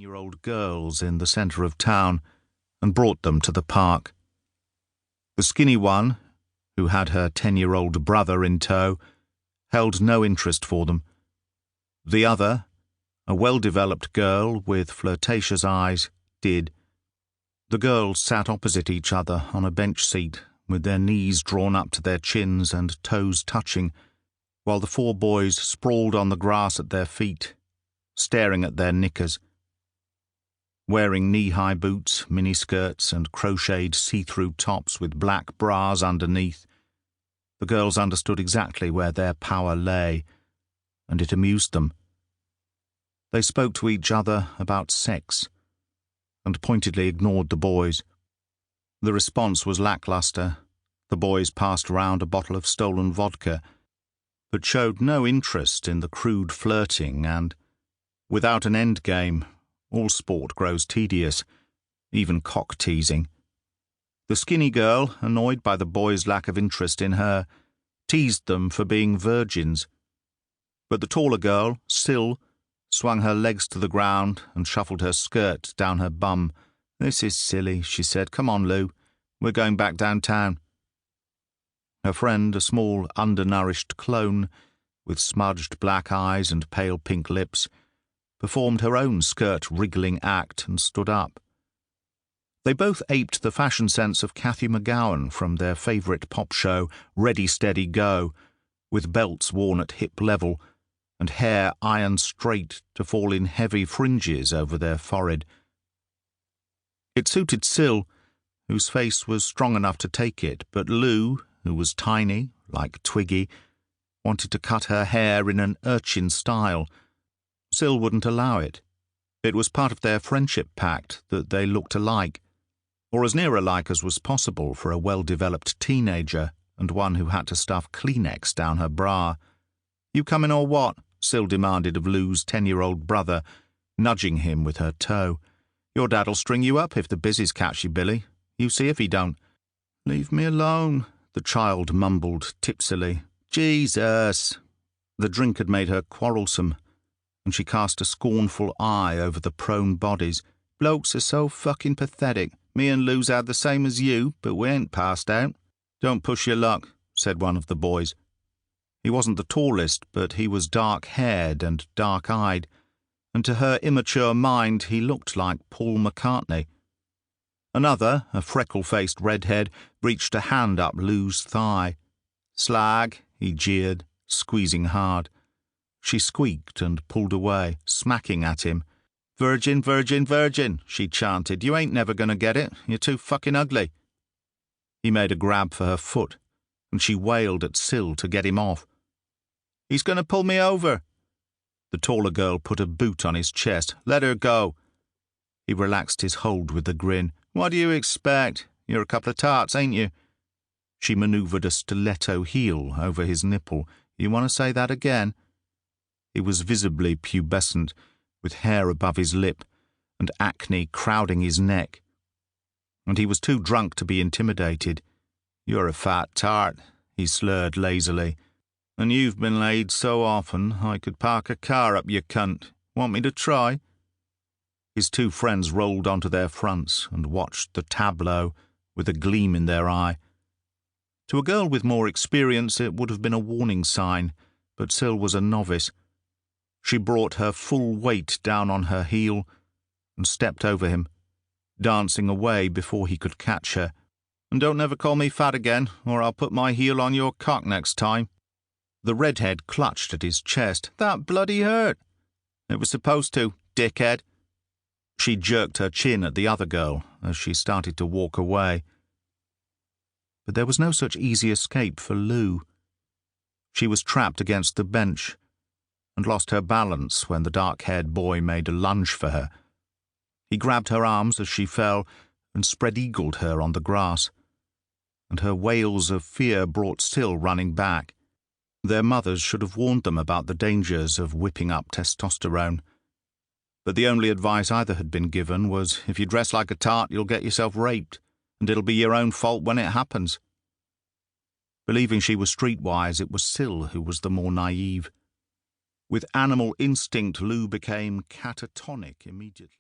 10-year-old girls in the centre of town and brought them to the park. The skinny one, who had her 10-year-old brother in tow, held no interest for them. The other, a well-developed girl with flirtatious eyes, did. The girls sat opposite each other on a bench seat, with their knees drawn up to their chins and toes touching, while the 4 boys sprawled on the grass at their feet, staring at their knickers. Wearing knee-high boots, miniskirts, and crocheted see-through tops with black bras underneath, the girls understood exactly where their power lay, and it amused them. They spoke to each other about sex, and pointedly ignored the boys. The response was lackluster. The boys passed round a bottle of stolen vodka, but showed no interest in the crude flirting, and, without an endgame, all sport grows tedious, even cock-teasing. The skinny girl, annoyed by the boys' lack of interest in her, teased them for being virgins. But the taller girl, Sil, swung her legs to the ground and shuffled her skirt down her bum. "This is silly," she said. "Come on, Lou. We're going back downtown." Her friend, a small, undernourished clone, with smudged black eyes and pale pink lips, performed her own skirt-wriggling act and stood up. They both aped the fashion sense of Cathy McGowan from their favourite pop show, Ready, Steady, Go, with belts worn at hip level and hair ironed straight to fall in heavy fringes over their forehead. It suited Sil, whose face was strong enough to take it, but Lou, who was tiny, like Twiggy, wanted to cut her hair in an urchin style. Sil wouldn't allow it. It was part of their friendship pact that they looked alike, or as near alike as was possible for a well-developed teenager and one who had to stuff Kleenex down her bra. "You coming or what?" Sil demanded of Lou's 10-year-old brother, nudging him with her toe. "Your dad'll string you up if the busies catch you, Billy. You see if he don't." "Leave me alone," the child mumbled tipsily. "Jesus!" The drink had made her quarrelsome, and she cast a scornful eye over the prone bodies. "Blokes are so fucking pathetic. Me and Lou's had the same as you, but we ain't passed out." "Don't push your luck," said one of the boys. He wasn't the tallest, but he was dark-haired and dark-eyed, and to her immature mind he looked like Paul McCartney. Another, a freckle-faced redhead, reached a hand up Lou's thigh. "Slag," he jeered, squeezing hard. She squeaked and pulled away, smacking at him. "Virgin, virgin, virgin," she chanted. "You ain't never gonna get it. You're too fucking ugly." He made a grab for her foot, and she wailed at Sil to get him off. "He's gonna pull me over." The taller girl put a boot on his chest. "Let her go." He relaxed his hold with a grin. "What do you expect? You're a couple of tarts, ain't you?" She manoeuvred a stiletto heel over his nipple. "You want to say that again?" He was visibly pubescent, with hair above his lip and acne crowding his neck. And he was too drunk to be intimidated. "You're a fat tart," he slurred lazily. "And you've been laid so often I could park a car up your cunt. Want me to try?" His 2 friends rolled onto their fronts and watched the tableau with a gleam in their eye. To a girl with more experience it would have been a warning sign, but Sil was a novice. She brought her full weight down on her heel and stepped over him, dancing away before he could catch her. "And don't never call me fat again, or I'll put my heel on your cock next time." The redhead clutched at his chest. "That bloody hurt." "It was supposed to, dickhead." She jerked her chin at the other girl as she started to walk away. But there was no such easy escape for Lou. She was trapped against the bench and lost her balance when the dark-haired boy made a lunge for her. He grabbed her arms as she fell and spread-eagled her on the grass, and her wails of fear brought Sil running back. Their mothers should have warned them about the dangers of whipping up testosterone. But the only advice either had been given was, if you dress like a tart, you'll get yourself raped, and it'll be your own fault when it happens. Believing she was streetwise, it was Sil who was the more naive. With animal instinct, Lou became catatonic immediately.